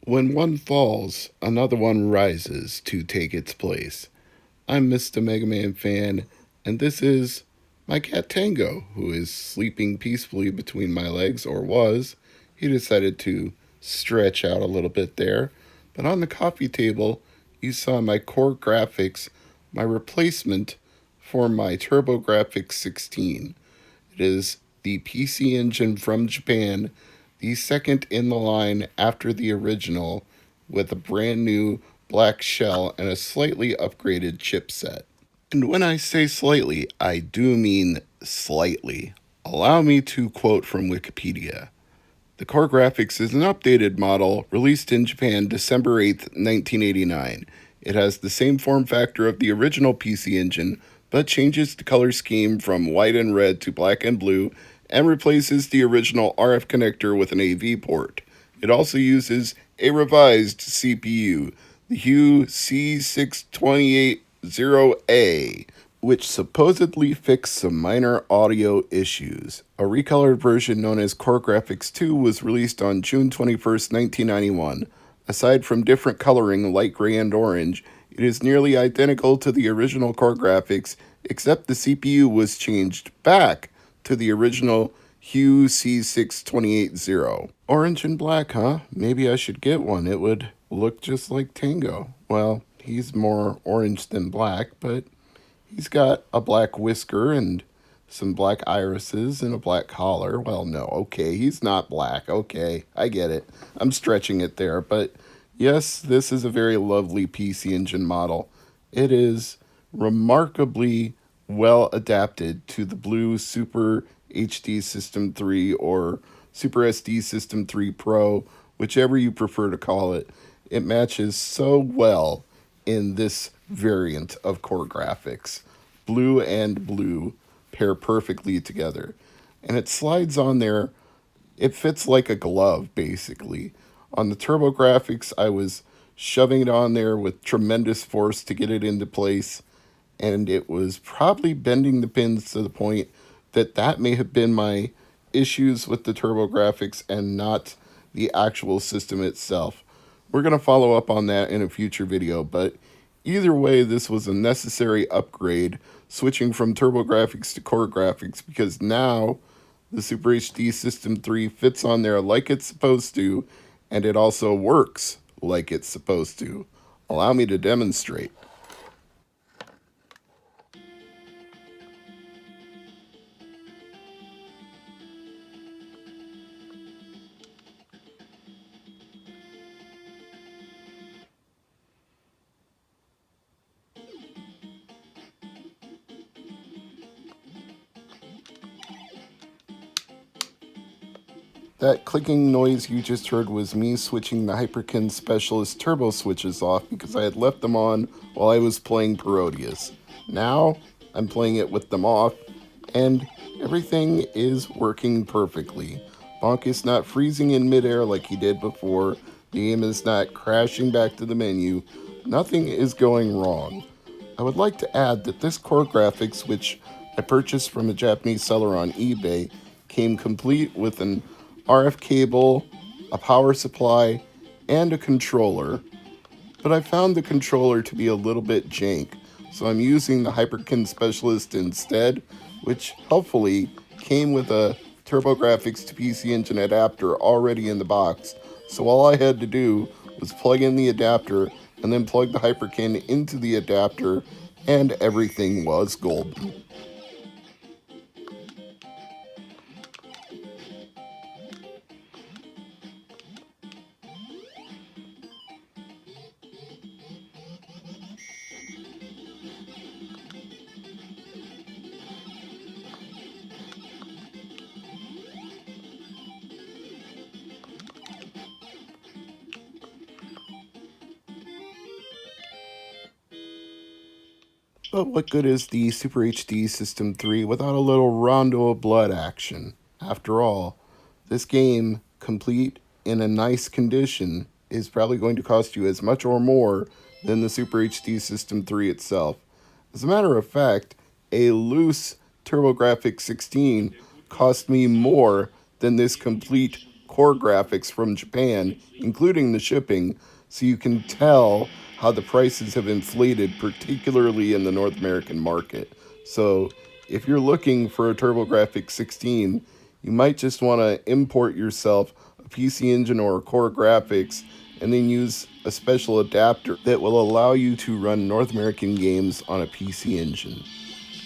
When one falls, another one rises to take its place. I'm Mr. MegaManFan, and this is my cat Tango, who is sleeping peacefully between my legs, or was. He decided to stretch out a little bit there. But on the coffee table, you saw my Core Grafx, my replacement for my TurboGrafx 16. It is the PC engine from Japan, the second in the line after the original, with a brand new black shell and a slightly upgraded chipset. And when I say slightly, I do mean slightly. Allow me to quote from Wikipedia. The Core Grafx is an updated model released in Japan December 8th, 1989. It has the same form factor of the original PC engine, but changes the color scheme from white and red to black and blue and replaces the original RF connector with an AV port. It also uses a revised CPU, the Hue C6280A, which supposedly fixed some minor audio issues. A recolored version known as Core Grafx 2 was released on June 21st, 1991. Aside from different coloring, light gray and orange, it is nearly identical to the original Core Grafx, except the CPU was changed back to the original Hue C6280. Orange and black, huh? Maybe I should get one. It would look just like Tango. Well, he's more orange than black, but he's got a black whisker and some black irises and a black collar. Well, no, okay, he's not black. Okay, I get it. I'm stretching it there, but yes, this is a very lovely PC Engine model. It is remarkably well adapted to the blue Super HD System 3 or Super SD System 3 Pro, whichever you prefer to call it. It matches so well in this variant of Core Grafx. Blue and blue pair perfectly together. And it slides on there. It fits like a glove, basically. On the TurboGrafx, I was shoving it on there with tremendous force to get it into place, and it was probably bending the pins to the point that may have been my issues with the TurboGrafx and not the actual system itself. We're going to follow up on that in a future video, but either way, this was a necessary upgrade, switching from TurboGrafx to Core Grafx, because now the Super HD System 3 fits on there like it's supposed to, and it also works like it's supposed to. Allow me to demonstrate. That clicking noise you just heard was me switching the Hyperkin Specialist turbo switches off because I had left them on while I was playing Parodius. Now, I'm playing it with them off, and everything is working perfectly. Bonk is not freezing in midair like he did before, the game is not crashing back to the menu, nothing is going wrong. I would like to add that this Core Grafx, which I purchased from a Japanese seller on eBay, came complete with an RF cable, a power supply, and a controller. But I found the controller to be a little bit jank, so I'm using the Hyperkin Specialist instead, which helpfully came with a TurboGrafx to PC Engine adapter already in the box. So all I had to do was plug in the adapter and then plug the Hyperkin into the adapter, and everything was golden. But what good is the Super HD System 3 without a little rondo of blood action? After all, this game, complete in a nice condition, is probably going to cost you as much or more than the Super HD System 3 itself. As a matter of fact, a loose TurboGrafx 16 cost me more than this complete core graphics from Japan, including the shipping, so you can tell how the prices have inflated, particularly in the North American market. So, if you're looking for a TurboGrafx 16, you might just want to import yourself a PC Engine or a Core Graphics and then use a special adapter that will allow you to run North American games on a PC Engine.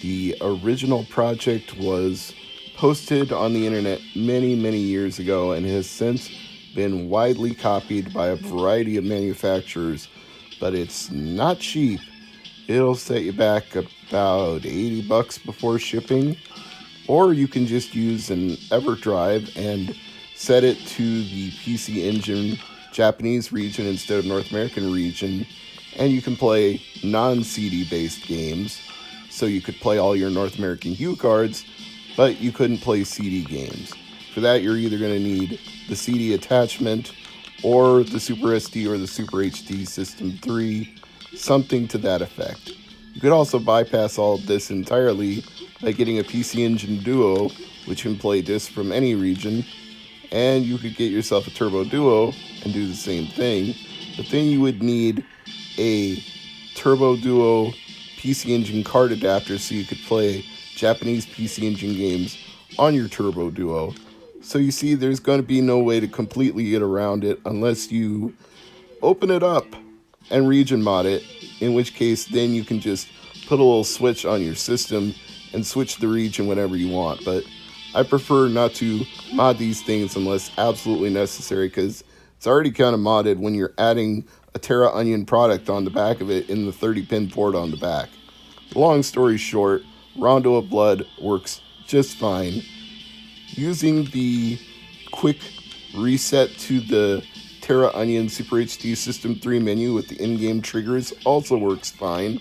The original project was posted on the internet many, many years ago and has since been widely copied by a variety of manufacturers, but it's not cheap. It'll set you back about $80 before shipping, or you can just use an EverDrive and set it to the PC Engine Japanese region instead of North American region, and you can play non-CD based games. So you could play all your North American Hue cards, but you couldn't play CD games. For that, you're either going to need the CD attachment or the Super SD or the Super HD System 3, something to that effect. You could also bypass all of this entirely by getting a PC Engine Duo, which can play discs from any region, and you could get yourself a Turbo Duo and do the same thing, but then you would need a Turbo Duo PC Engine card adapter so you could play Japanese PC Engine games on your Turbo Duo. So you see, there's going to be no way to completely get around it unless you open it up and region mod it, in which case then you can just put a little switch on your system and switch the region whenever you want. But I prefer not to mod these things unless absolutely necessary, because it's already kind of modded when you're adding a Terra Onion product on the back of it in the 30-pin port on the back. Long story short, Rondo of Blood works just fine. Using the quick reset to the Terra Onion Super HD System 3 menu with the in-game triggers also works fine.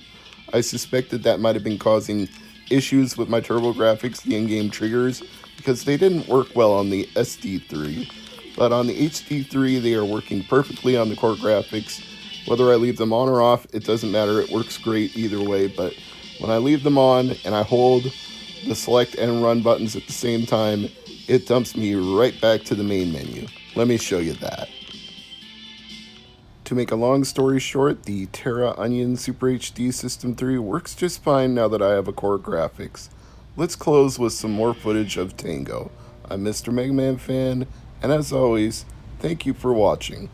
I suspect that might have been causing issues with my TurboGrafx, the in-game triggers, because they didn't work well on the SD3. But on the HD3, they are working perfectly on the Core Graphics. Whether I leave them on or off, it doesn't matter. It works great either way. But when I leave them on and I hold the select and run buttons at the same time, it dumps me right back to the main menu. Let me show you that. To make a long story short, the Terra Onion Super HD System 3 works just fine now that I have a Core Graphics. Let's close with some more footage of Tango. I'm Mr. MegaManFan, and as always, thank you for watching.